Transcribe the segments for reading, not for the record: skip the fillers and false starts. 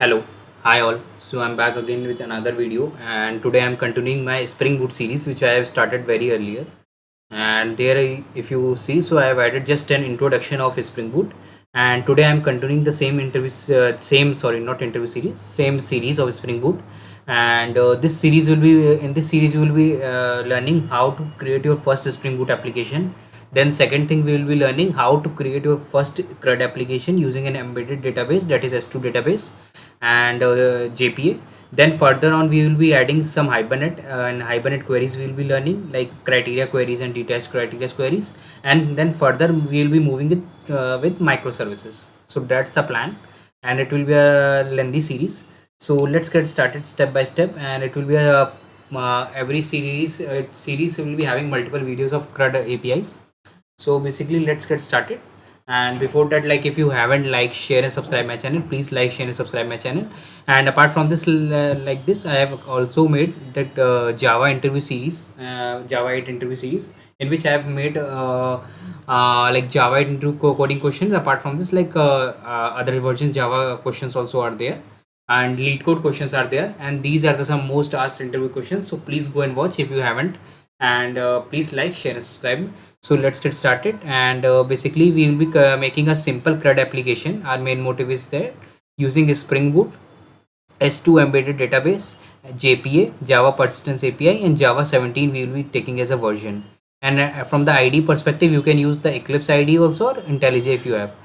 Hello, hi all. So I'm back again with another video, and today I'm continuing my Spring Boot series, which I have started very earlier. And there, if you see, so I have added just an introduction of Spring Boot, and today I'm continuing the same not interview series, same series of Spring Boot. And this series will be in this series you will be learning how to create your first Spring Boot application. Then second thing, we will be learning how to create your first CRUD application using an embedded database, that is S2 database, and JPA. Then further on we will be adding some Hibernate and Hibernate queries we will be learning, like criteria queries and detached criteria queries. And then further we will be moving it with microservices. So that's the plan, and it will be a lengthy series. So let's get started step by step, and it will be a every series will be having multiple videos of CRUD APIs. So basically let's get started. And before that, like, if you haven't liked, share and subscribe my channel, please like, share and subscribe my channel. And apart from this, like this, I have also made that Java interview series, Java 8 interview series, in which I have made like Java 8 into coding questions. Apart from this, like other versions Java questions also are there, and lead code questions are there, and these are the some most asked interview questions. So please go and watch if you haven't, and please like, share and subscribe. So let's get started. And basically we will be making a simple CRUD application. Our main motive is there, using Spring Boot, S2 embedded database, JPA, Java persistence API, and Java 17 we will be taking as a version. And from the ID perspective, you can use the Eclipse ID also, or IntelliJ if you have.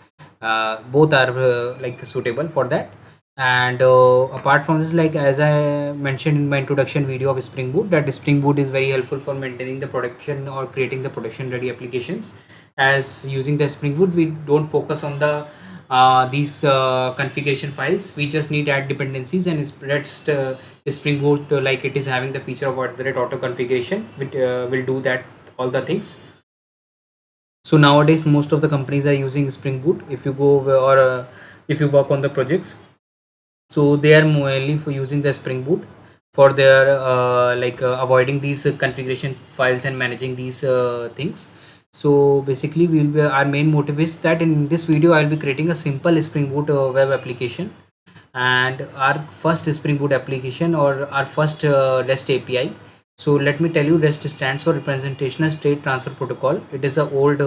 Both are like suitable for that. And apart from this, like as I mentioned in my introduction video of Spring Boot, that Spring Boot is very helpful for maintaining the production or creating the production ready applications. As using the Spring Boot, we don't focus on the these configuration files. We just need add dependencies, and Spring Boot, like it is having the feature of auto configuration, which will do that all the things. So nowadays most of the companies are using Spring Boot. If you go or if you work on the projects, so they are mainly for using the Spring Boot for their avoiding these configuration files and managing these things. So basically we will be, our main motive is that in this video I will be creating a simple Spring Boot web application, and our first Spring Boot application, or our first REST API. So let me tell you, REST stands for Representational State Transfer Protocol. It is a old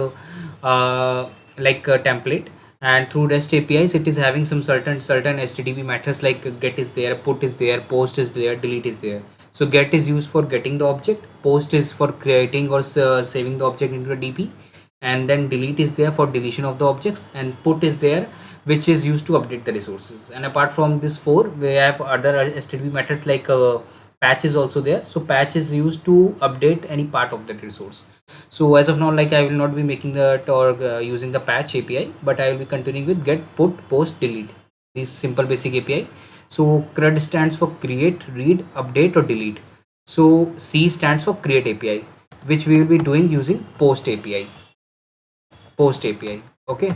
template, and through REST APIs it is having some certain HTTP methods, like get is there, put is there, post is there, delete is there. So get is used for getting the object, post is for creating or saving the object into a DP, and then delete is there for deletion of the objects, and put is there which is used to update the resources. And apart from this four, we have other HTTP methods, like patch is also there. So patch is used to update any part of that resource. So as of now, like I will not be making that or using the patch API, but I will be continuing with get, put, post, delete, this simple basic API. So CRUD stands for create, read, update or delete. So C stands for create API, which we will be doing using post API. Okay.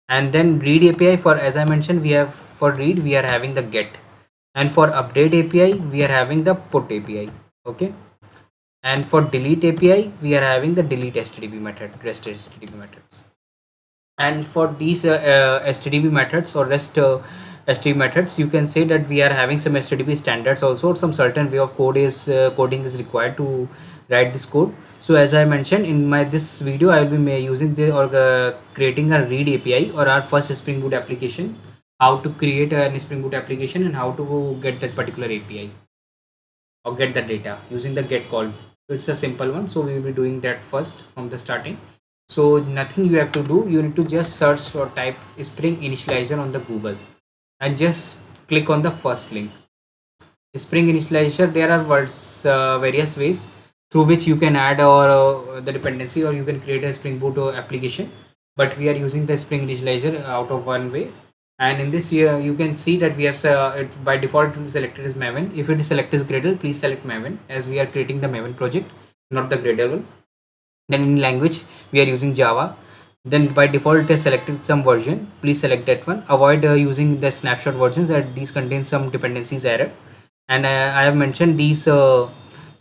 And then read API, for as I mentioned, we have for read we are having the get, and for update API we are having the put API. Okay. And for delete API we are having the delete HTTP method, REST HTTP methods. And for these HTTP methods or REST HTTP methods, you can say that we are having some HTTP standards also, or some certain way of coding is required to write this code. So as I mentioned in my this video, I will be using the or creating a read API, or our first Spring Boot application, how to create a Spring Boot application and how to get that particular API or get the data using the get call. So it's a simple one, so we will be doing that first from the starting. So nothing you have to do, you need to just search or type Spring Initializer on the Google, and just click on the first link. Spring Initializer, there are various ways through which you can add or the dependency, or you can create a Spring Boot application, but we are using the Spring Initializer out of one way. And in this year you can see that we have it by default selected as Maven. If it is selected as Gradle, please select Maven, as we are creating the Maven project, not the Gradle one. Then in language we are using Java. Then by default it is selected some version, please select that one. Avoid using the snapshot versions, that these contain some dependencies error. And I have mentioned these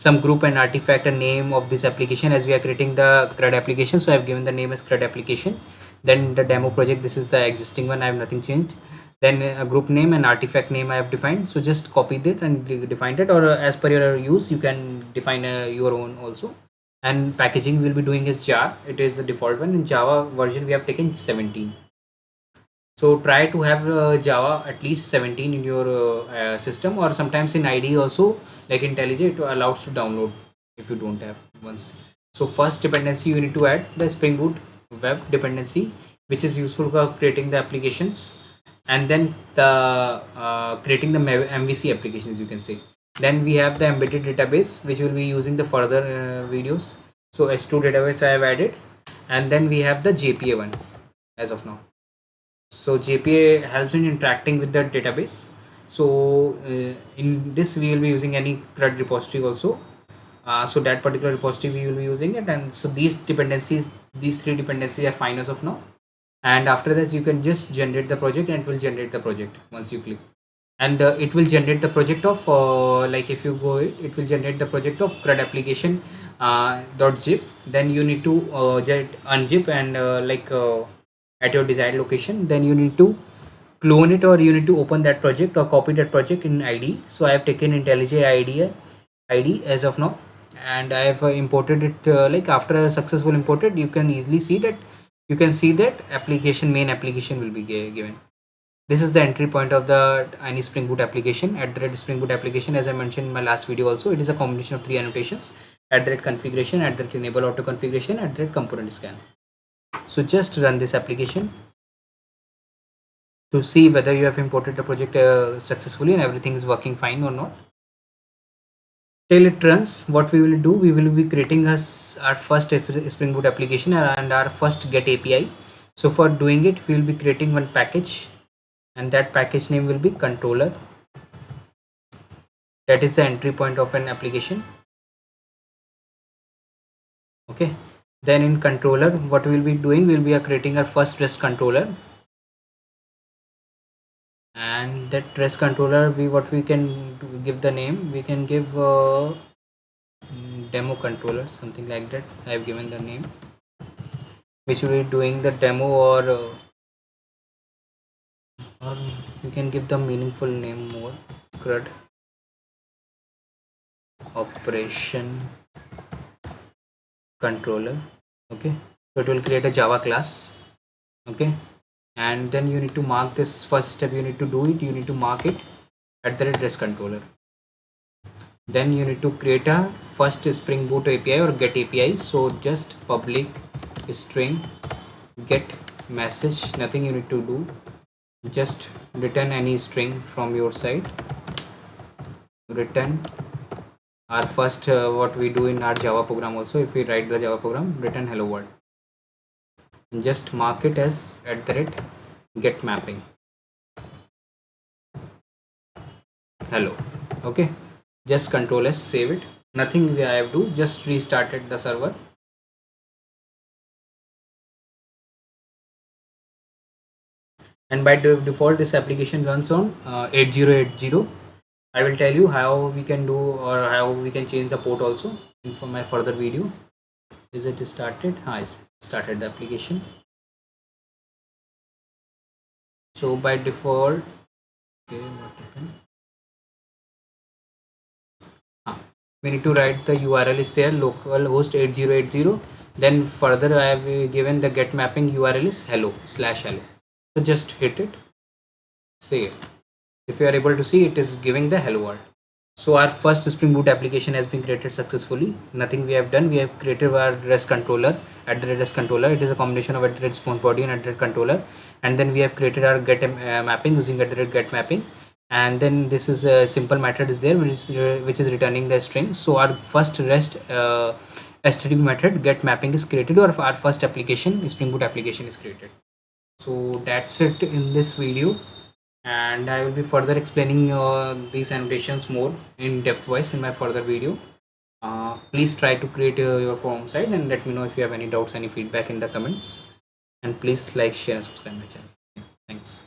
some group and artifact and name of this application, as we are creating the CRUD application, so I have given the name as CRUD application. Then the demo project, this is the existing one, I have nothing changed. Then a group name and artifact name I have defined. So just copy that and define it, or as per your use you can define your own also. And packaging we'll be doing is jar. It is the default one. In Java version we have taken 17. So try to have Java at least 17 in your system, or sometimes in IDE also, like IntelliJ it allows to download if you don't have once. So first dependency you need to add the Spring Boot web dependency, which is useful for creating the applications, and then the creating the MVC applications, you can say. Then we have the embedded database, which will be using the further videos. So S2 database I have added, and then we have the JPA one as of now. So JPA helps in interacting with the database. So in this we will be using any CRUD repository also. So that particular repository we will be using it, and so these three dependencies are fine as of now. And after this you can just generate the project, and it will generate the project once you click. And it will generate the project of like if you go it will generate the project of CRUD application .zip. Then you need to unzip and at your desired location. Then you need to clone it, or you need to open that project or copy that project in IDE. So I have taken IntelliJ IDE as of now, and I have imported it. Like after a successful imported, you can easily see that main application will be given. This is the entry point of the any Spring Boot application. At the Spring Boot application, as I mentioned in my last video also, it is a combination of three annotations: at the configuration, at the enable auto configuration, at the component scan. So just run this application to see whether you have imported the project successfully and everything is working fine or not. Till it runs, what we will do, we will be creating our first Spring Boot application and our first GetAPi. So for doing it, we will be creating one package, and that package name will be controller. That is the entry point of an application. Okay. Then in controller, what we will be doing, we will be creating our first REST controller. And that REST controller, we can give the name, we can give demo controller, something like that. I have given the name, which will be doing the demo, or we can give the meaningful name more, CRUD operation controller. Okay, so it will create a Java class. Okay, and then you need to mark this first step. You need to do it, you need to mark it at the REST controller. Then you need to create a first Spring Boot API or get API. So just public string get message, nothing you need to do, just return any string from your side. Return our first what we do in our Java program also, if we write the Java program, return hello world, and just mark it as at the rate get mapping hello. Okay, just control S, save it. Nothing I have to do, just restarted the server. And by default this application runs on 8080. I will tell you how we can do, or how we can change the port also in for my further video. Is it started? I started the application. So by default, okay, what happened? We need to write the URL is there, localhost 8080. Then further I have given the get mapping URL is hello/hello. So just hit it. See, if you are able to see, it is giving the hello world. So our first Spring Boot application has been created successfully. Nothing we have done, we have created our REST controller. At the REST controller, it is a combination of at response body and at controller. And then we have created our get mapping using at get mapping. And then this is a simple method is there, which is returning the string. So our first REST HTTP method get mapping is created, or our first application Spring Boot application is created. So that's it in this video, and I will be further explaining these annotations more in depth wise in my further video. Please try to create your form site, and let me know if you have any doubts, any feedback in the comments, and please like, share and subscribe my channel. Thanks.